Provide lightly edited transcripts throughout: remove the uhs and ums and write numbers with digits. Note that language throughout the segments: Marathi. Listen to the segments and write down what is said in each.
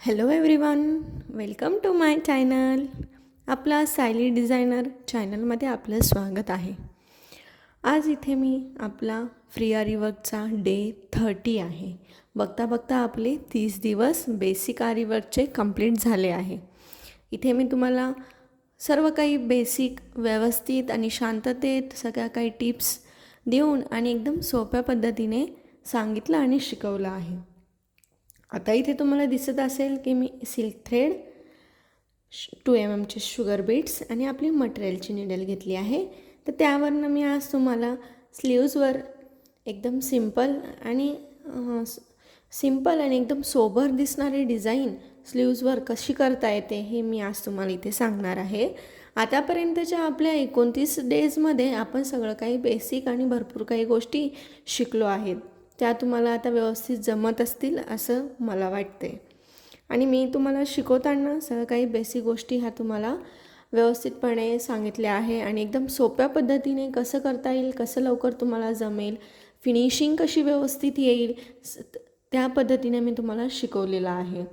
Hello everyone, welcome to my channel. आपला सायली डिझायनर चॅनलमध्ये आपलं स्वागत आहे. आज इथे मी आपला फ्री आरी वर्कचा डे 30 आहे. बघता बघता आपले 30 दिवस बेसिक आरी वर्कचे कंप्लीट झाले आहे. इथे मी तुम्हाला सर्व काही बेसिक व्यवस्थित आणि शांततेत सगळ्या काही टिप्स देऊन आणि एकदम सोप्या पद्धतीने सांगितलं आणि शिकवलं आहे. आता इथे तुम्हाला दिसत असेल की मी सिल्क थ्रेड 2 mmचे शुगर बीट्स आणि आपली मटेरियलची निडल घेतली आहे. तर त्यावरनं मी आज तुम्हाला स्लीव्जवर एकदम सिंपल आणि एकदम सोबर दिसणारी डिझाईन स्लीव्जवर कशी करता येते हे मी आज तुम्हाला इथे सांगणार आहे. आतापर्यंतच्या आपल्या 29 डेजमध्ये आपण सगळं काही बेसिक आणि भरपूर काही गोष्टी शिकलो आहेत. त्या तुम्हाला आता व्यवस्थित जमत असतील असं मला वाटते. आणि मी तुम्हाला शिकवताना सगळं काही बेसिक गोष्टी ह्या तुम्हाला व्यवस्थितपणे सांगितल्या आहे आणि एकदम सोप्या पद्धतीने कसं करता येईल, कसं लवकर तुम्हाला जमेल, फिनिशिंग कशी व्यवस्थित येईल त्या पद्धतीने मी तुम्हाला शिकवलेलं आहे.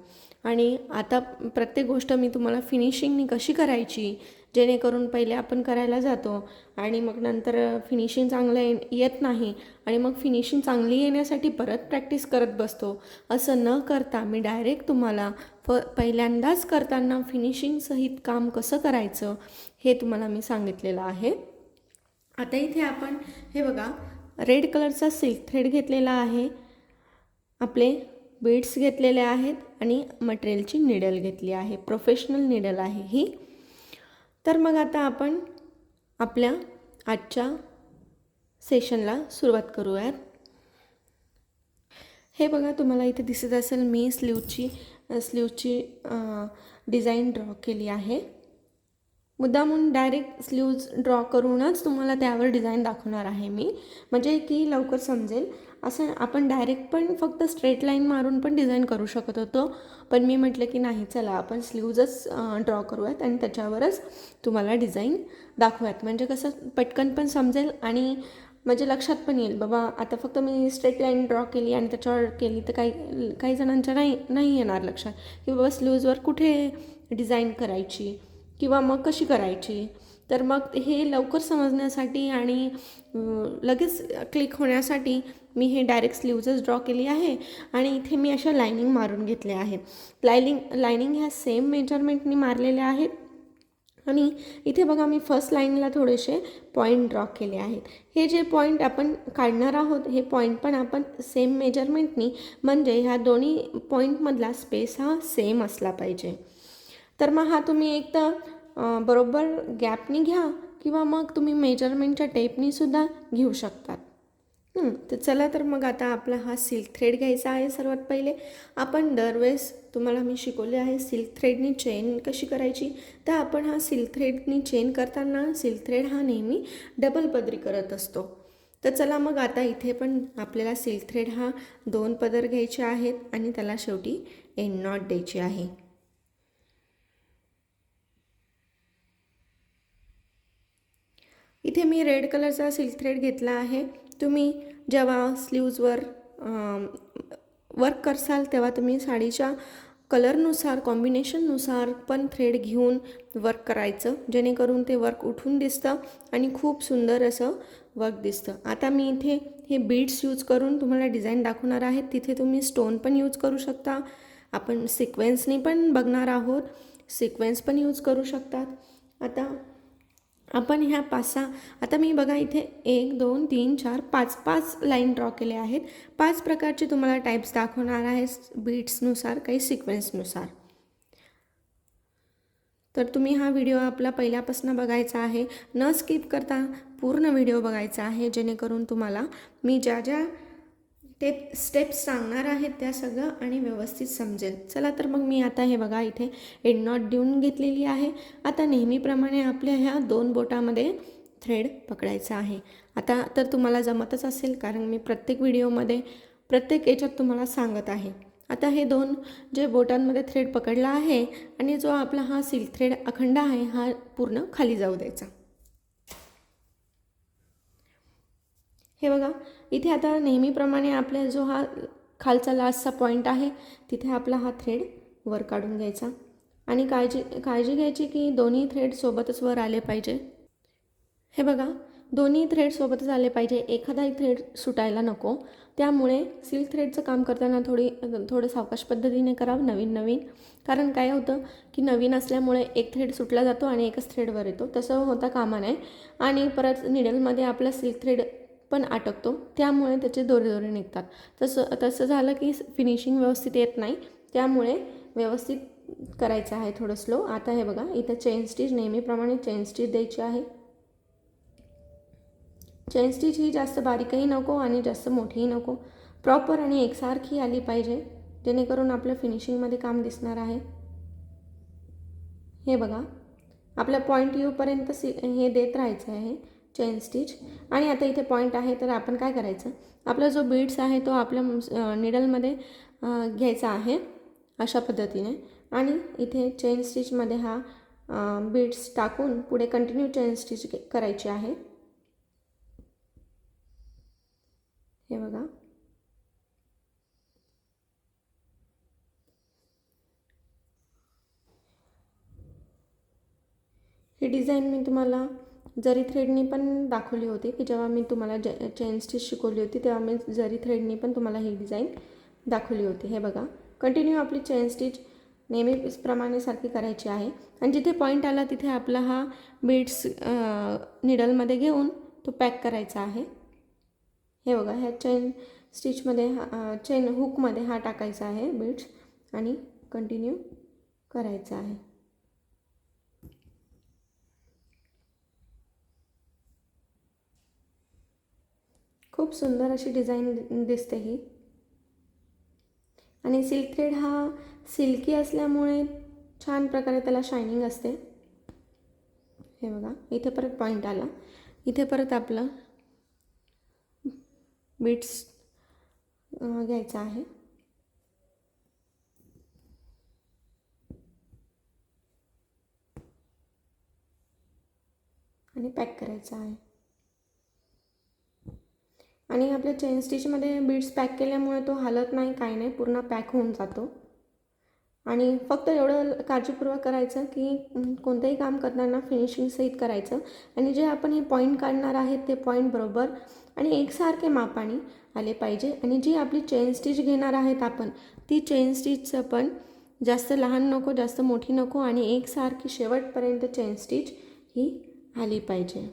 आणि आता प्रत्येक गोष्ट मी तुम्हाला फिनिशिंगनी कशी करायची, जेणेकरून पहिले आपण करायला जातो आणि मग नंतर फिनिशिंग चांगलं येत नाही आणि मग फिनिशिंग चांगली येण्यासाठी परत प्रॅक्टिस करत बसतो. असं न करता मी डायरेक्ट तुम्हाला पहिल्यांदाच करताना फिनिशिंगसहित काम कसं करायचं हे तुम्हाला मी सांगितलेलं आहे. आता इथे आपण हे बघा, रेड कलरचा सिल्क थ्रेड घेतलेला आहे, आपले बीड्स घेतलेले आहेत आणि मटेरियलची निडल घेतली आहे. प्रोफेशनल निडल आहे ही. तर मग आता आपण आपल्या आजच्या सेशनला सुरुवात करूयात. हे बघा, तुम्हाला इथे दिसत असेल मी स्लीवची डिझाईन ड्रॉ केली आहे. मुद्दामून डायरेक्ट स्लीव्ज ड्रॉ करूनच तुम्हाला त्यावर डिझाईन दाखवणार आहे मी, म्हणजे की लवकर समजेल. असं आपण डायरेक्ट पण फक्त स्ट्रेट लाईन मारून पण डिझाईन करू शकत होतो, पण मी म्हटलं की नाही, चला आपण स्लीव्जच ड्रॉ करूयात आणि त्याच्यावरच तुम्हाला डिझाईन दाखवूयात. म्हणजे कसं पटकन पण समजेल आणि म्हणजे लक्षात पण येईल, बाबा आता फक्त मी स्ट्रेट लाईन ड्रॉ केली आणि त्याच्यावर केली तर काही जणांच्या नाही येणार लक्षात की बाबा स्लीव्जवर कुठे डिझाईन करायची किंवा मग कशी करायची. तर मग हे लवकर समजण्यासाठी आणि लगेच क्लिक होण्यासाठी मी हे डायरेक्ट स्लीव्जच ड्रॉ केली आहे आणि इथे मी अशा लाईनिंग मारून घेतल्या आहेत. लाईनिंग ह्या सेम मेजरमेंटनी मारलेल्या आहेत. आणि इथे बघा, मी फर्स्ट लाईनला थोडेसे पॉईंट ड्रॉ केले आहेत. हे जे पॉईंट आपण काढणार आहोत हे पॉईंट पण आपण सेम मेजरमेंटनी, म्हणजे ह्या दोन्ही पॉईंटमधला स्पेस हा सेम असला पाहिजे. तर मग हा तुम्ही एक तर बरोबर गॅपनी घ्या किंवा मग तुम्ही मेजरमेंटच्या टेपनीसुद्धा घेऊ शकतात. तर चला, तर मग आता आपला हा सिल्क थ्रेड घ्यायचा आहे. सर्वात पहिले आपण दरवेळेस तुम्हाला मी शिकवले आहे सिल्क थ्रेडनी चेन कशी करायची. तर आपण हा सिल्क थ्रेडनी चेन करताना सिल्क थ्रेड हा नेहमी डबल पदरी करत असतो. तर चला मग आता इथे पण आपल्याला सिल्क थ्रेड हा 2 पदर घ्यायचे आहेत आणि त्याला शेवटी एंड नॉट द्यायची आहे. इथे मी रेड कलरचा सिल्क थ्रेड घेतला आहे. तुम्ही जेव्हा स्लीव्जवर वर्क करसाल तेव्हा तुम्ही साडीच्या कलरनुसार, कॉम्बिनेशननुसार पण थ्रेड घेऊन वर्क करायचं, जेणेकरून ते वर्क उठून दिसतं आणि खूप सुंदर असं वर्क दिसतं. आता मी इथे हे बीड्स यूज करून तुम्हाला डिझाईन दाखवणार आहे. तिथे तुम्ही स्टोन पण यूज करू शकता. आपण सिक्वेन्सनी पण बघणार आहोत, सिक्वेन्स पण यूज करू शकतात. आता आपण ह्या 5-6, आता मी बघा इथे 1 2 3 4 5 लाईन ड्रॉ केले आहेत. 5 प्रकारचे तुम्हाला टाईप्स दाखवणार आहे बीट्सनुसार, काही सिक्वेन्सनुसार. तर तुम्ही हा व्हिडिओ आपला पहिल्यापासून बघायचा आहे, न स्किप करता पूर्ण व्हिडिओ बघायचा आहे, जेणेकरून तुम्हाला मी ज्या स्टेप्स सांगणार आहेत त्या सगळं आणि व्यवस्थित समजेल. चला, तर मग मी आता हे बघा इथे एंड नॉट देऊन घेतलेली आहे. आता नेहमीप्रमाणे आपल्या ह्या 2 बोटामध्ये थ्रेड पकडायचा आहे. आता तर तुम्हाला जमतच असेल, कारण मी प्रत्येक व्हिडिओमध्ये प्रत्येक याच्यात तुम्हाला सांगत आहे. आता हे 2 जे बोटांमध्ये थ्रेड पकडला आहे आणि जो आपला हा सिल्क थ्रेड अखंड आहे हा पूर्ण खाली जाऊ द्यायचा. हे बघा, इथे आता नेहमीप्रमाणे आपल्या जो हा खालचा लास्टचा पॉईंट आहे तिथे आपला हा थ्रेड वर काढून घ्यायचा आणि काळजी घ्यायची की दोन्ही थ्रेड सोबतच वर आले पाहिजे. हे बघा, दोन्ही थ्रेड सोबतच आले पाहिजे, एखादाही थ्रेड सुटायला नको. त्यामुळे सिल्क थ्रेडचं काम करताना थोडं सावकाश पद्धतीने करावं, नवीन. कारण काय होतं की नवीन असल्यामुळे एक थ्रेड सुटला जातो आणि एकच थ्रेडवर येतो, तसं होता कामा नये. आणि परत निडलमध्ये आपला सिल्क थ्रेड पण अटकतो, त्यामुळे त्याचे दोरे निघतात. तसं झालं की फिनिशिंग व्यवस्थित येत नाही. त्यामुळे व्यवस्थित करायचं आहे, थोडं स्लो. आता हे बघा, इथं चेन स्टिच नेहमीप्रमाणे चेन स्टिच द्यायची आहे. चेन स्टिच ही जास्त बारीकही नको आणि जास्त मोठीही नको, प्रॉपर आणि एकसारखी आली पाहिजे, जेणेकरून आपलं फिनिशिंगमध्ये काम दिसणार आहे. हे बघा, आपल्या पॉईंट येऊपर्यंत हे देत राहायचं आहे चेन स्टिच. आणि आता इथे पॉईंट आहे, तर आपण काय करायचं, आपला जो बीड्स आहे तो आपल्या निडलमध्ये घ्यायचा आहे अशा पद्धतीने. आणि इथे चेन स्टिचमध्ये हा बीड्स टाकून पुढे कंटिन्यू चेन स्टिच करायची आहे. हे बघा, ही डिझाईन मी तुम्हाला जरी थ्रेडनी पण दाखवली होती, की जेव्हा मी तुम्हाला चेन स्टिच शिकवली होती तेव्हा मी जरी थ्रेडनी पण तुम्हाला ही डिझाईन दाखवली होती. हे बघा, कंटिन्यू आपली चेन स्टिच नेहमीप्रमाणे सारखी करायची आहे. आणि जिथे पॉईंट आला तिथे आपला हा बीड्स निडलमध्ये घेऊन तो पॅक करायचा आहे. हे बघा, ह्या चेन स्टिचमध्ये चेन हुकमध्ये हा टाकायचा आहे बीड्स आणि कंटिन्यू करायचा आहे. खूप सुंदर अशी डिझाईन दिसते ही. आणि सिल्क थ्रेड हा सिल्की असल्यामुळे छान प्रकारे त्याला शायनिंग असते. हे बघा, इथे परत पॉईंट आला, इथे परत आपलं बीड्स घ्यायचा आहे. आणि पॅक करायचा आहे. आणि आपल्या चेन स्टिचमध्ये बीड्स पॅक केल्यामुळे तो हलत नाही, काही नाही, पूर्ण पॅक होऊन जातो. आणि फक्त एवढं काळजीपूर्वक करायचं की कोणतंही काम करताना फिनिशिंग सहित करायचं. आणि जे आपण हे पॉईंट काढणार आहेत ते पॉईंट बरोबर आणि एकसारखे मापाने आले पाहिजे. आणि जी आपली चेन स्टिच घेणार आहेत आपण, ती चेन स्टिचचं पण जास्त लहान नको, जास्त मोठी नको, आणि एकसारखी शेवटपर्यंत चेन स्टिच ही आली पाहिजे.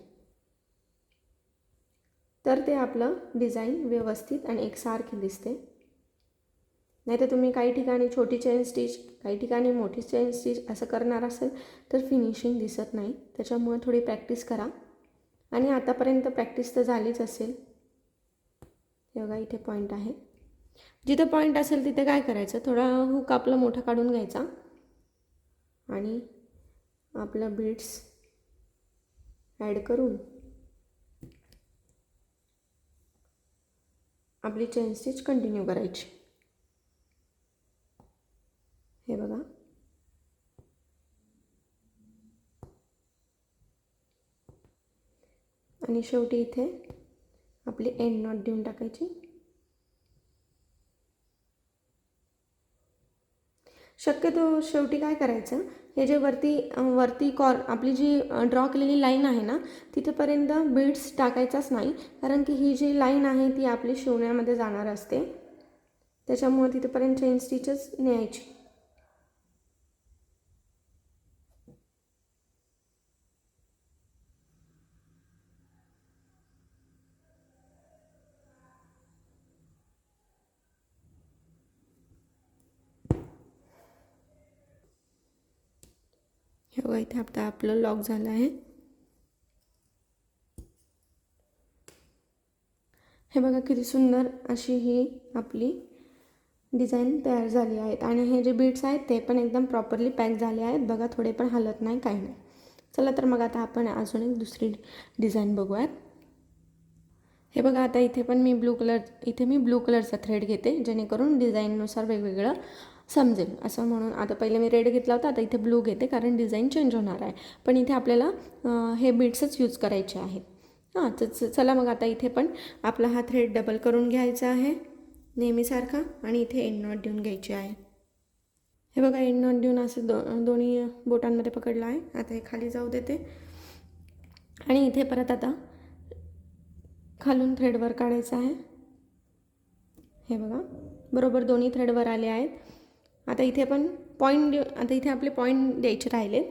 तर ते आपलं डिझाईन व्यवस्थित आणि एकसारखी दिसते. नाहीतर तुम्ही काही ठिकाणी छोटी चेन स्टिच, काही ठिकाणी मोठी चेन स्टिच असं करणार असेल तर फिनिशिंग दिसत नाही. त्याच्यामुळे थोडी प्रॅक्टिस करा. आणि आतापर्यंत प्रॅक्टिस तर झालीच असेल. हे बघा, इथे पॉईंट आहे, जिथे पॉईंट असेल तिथे काय करायचं, थोडा हुक आपला मोठा काढून घ्यायचा आणि आपलं बीड्स ॲड करून आपली चेन स्टिच कंटिन्यू करायची. हे बघा, आणि शेवटी इथे आपली एंड नॉट देऊन टाकायची. शक्यतो शेवटी काय करायचं, हे जे वरती आपली जी ड्रॉ केलेली लाईन आहे ना, तिथेपर्यंत बीड्स टाकायचाच नाही, कारण की ही जी लाईन आहे ती आपली शिवण्यामध्ये जाणार असते, त्याच्यामुळे तिथेपर्यंत चेन स्टिचच न्यायची. हे बघा, इथे आता आपलं लॉक झालं आहे. हे बघा, किती सुंदर अशी ही आपली डिझाईन तयार झाली आहेत. आणि हे जे बीड्स आहेत ते पण एकदम प्रॉपरली पॅक झाले आहेत. बघा, थोडे पण हलत नाही, काही नाही. चला तर मग आता आपण अजून एक दुसरी डिझाईन बघूयात. हे बघा, आता इथे पण मी ब्लू कलरचा थ्रेड घेते, जेणेकरून डिझाईननुसार वेगवेगळं समजेल असं म्हणून. आता पहिले मी रेड घेतला होता, आता इथे ब्लू घेते, कारण डिझाईन चेंज होणार आहे. पण इथे आपल्याला हे बीड्सच यूज करायचे आहेत. तर चला मग आता इथे पण आपला हा थ्रेड डबल करून घ्यायचा आहे नेहमीसारखा, आणि इथे एंड नॉट देऊन घ्यायची आहे. हे बघा एंड नॉट देऊन असं दोन्ही बोटांमध्ये पकडलं आहे. आता हे खाली जाऊ देते आणि इथे परत आता खालून थ्रेडवर काढायचं आहे. हे बघा बरोबर दोन्ही थ्रेडवर आले आहेत. आता इथे पण पॉईंट आता इथे आपले पॉईंट द्यायचे राहिलेत.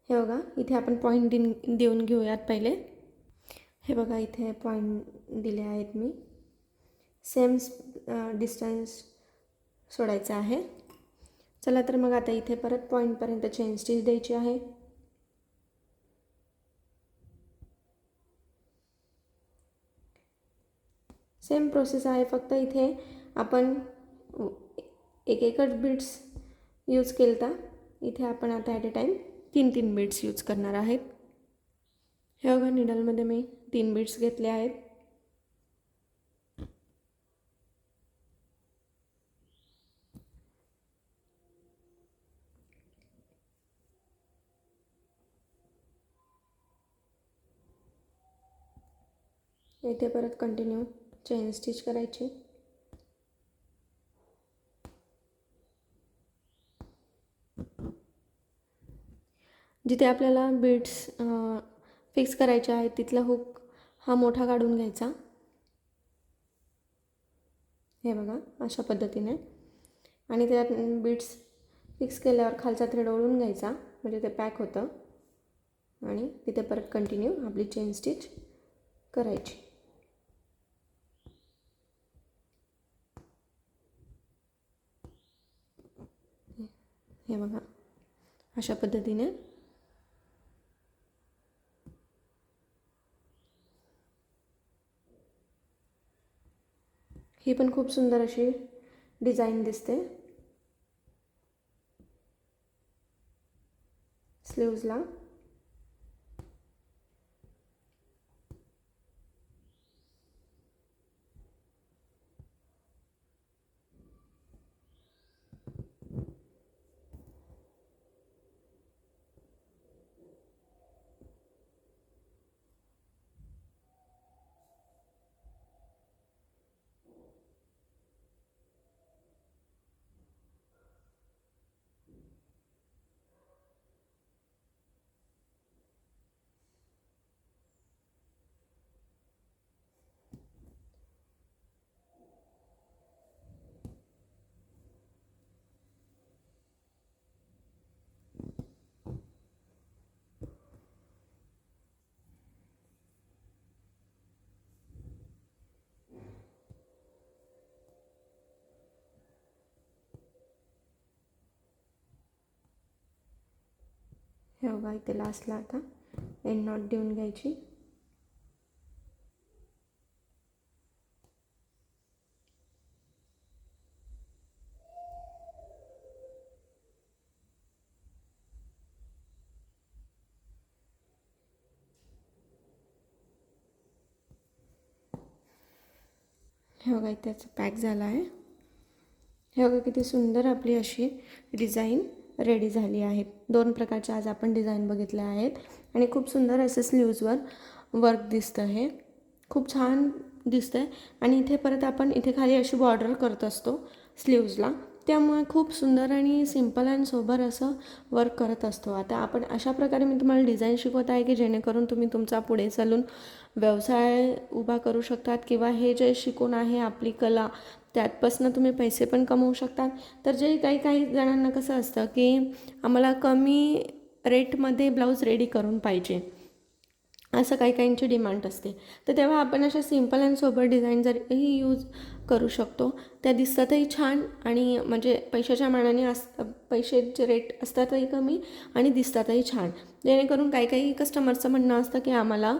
हे बघा इथे आपण पॉईंट देऊन घेऊयात पहिले. हे बघा इथे पॉईंट दिले आहेत मी. सेम डिस्टन्स सोडायचं आहे. चला तर मग आता इथे परत पॉईंटपर्यंत चेन स्टिच द्यायची आहे. सेम प्रोसेस आहे, फक्त इथे आपण एकच बीड्स यूज केलता. इथे आपण आता at a time 3 beads use करणार आहेत. हे बघा निडलमध्ये मी 3 बीड्स घेतले आहेत. इथे परत कंटिन्यू चेन स्टिच करायची. जिथे आपल्याला बीड्स फिक्स करायचे आहेत तिथला हुक हा मोठा काढून घ्यायचा. हे बघा अशा पद्धतीने. आणि त्यात बीड्स फिक्स केल्यावर खालचा थ्रेड ओढून घ्यायचा, म्हणजे ते पॅक होतं. आणि तिथे परत कंटिन्यू आपली चेन स्टिच करायची. हे बघा अशा पद्धतीने. ही पण खूप सुंदर अशी डिझाईन दिसते स्लीव्जला. हे बघा इथे लास्टला आता एंड नॉट देऊन घ्यायची. हे बघा इथेच पॅक झाला आहे. हे बघा किती सुंदर आपली अशी डिझाईन रेडी झाली आहे. 2 प्रकारच्या आज आपण डिझाईन बघितल्या आहेत आणि खूप सुंदर असं स्लीव्जवर वर्क दिसतं. हे खूप छान दिसतं आहे. आणि इथे परत आपण इथे खाली अशी बॉर्डर करत असतो स्लीव्जला, त्यामुळे खूप सुंदर आणि सिंपल आणि सोबर असं वर्क करत असतो. आता आपण अशा प्रकारे मी तुम्हाला डिझाईन शिकवत आहे की जेणेकरून तुम्ही तुमचा पुढे चालून व्यवसाय उभा करू शकतात, किंवा हे जे शिकून आहे आपली कला त्यातपासून तुम्ही पैसे पण कमवू शकतात. तर जे काही जणांना कसं असतं की आम्हाला कमी रेटमध्ये ब्लाऊज रेडी करून पाहिजे, असं काहींची डिमांड असते. तर तेव्हा आपण अशा simple and sober design Jarhi use करू शकतो. त्या दिसतातही छान आणि म्हणजे पैशाच्या मानाने पैशाचे रेट असतातही कमी आणि दिसतातही छान. जेणेकरून काही कस्टमरचं म्हणणं असतं की आम्हाला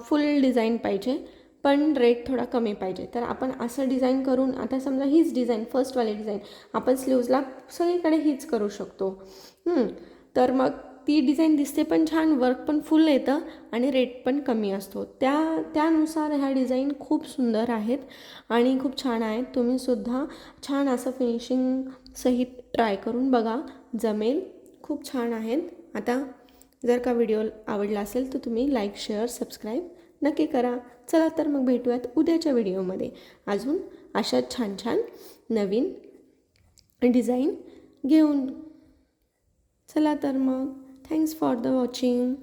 फुल डिझाईन पाहिजे पण रेट थोडा कमी पाहिजे. तर आपण असं डिझाईन करून, आता समजा हीच डिझाईन फर्स्टवाली डिझाईन आपण स्लीव्जला सगळीकडे हीच करू शकतो. तर मग ती डिझाईन दिसते पण छान, वर्क पण फुल येतं आणि रेट पण कमी असतो. त्यानुसार ह्या डिझाईन खूप सुंदर आहेत आणि खूप छान आहेत. तुम्हीसुद्धा छान असं फिनिशिंग सहित ट्राय करून बघा, जमेल. खूप छान आहेत. आता जर का व्हिडिओ आवडला असेल तर तुम्ही लाईक, शेअर, सबस्क्राईब नक्की करा. चला तर मग भेटूयात उद्याच्या व्हिडिओमध्ये अजून अशा छान छान नवीन डिझाईन घेऊन. चला तर मग, थँक्स फॉर द वॉचिंग.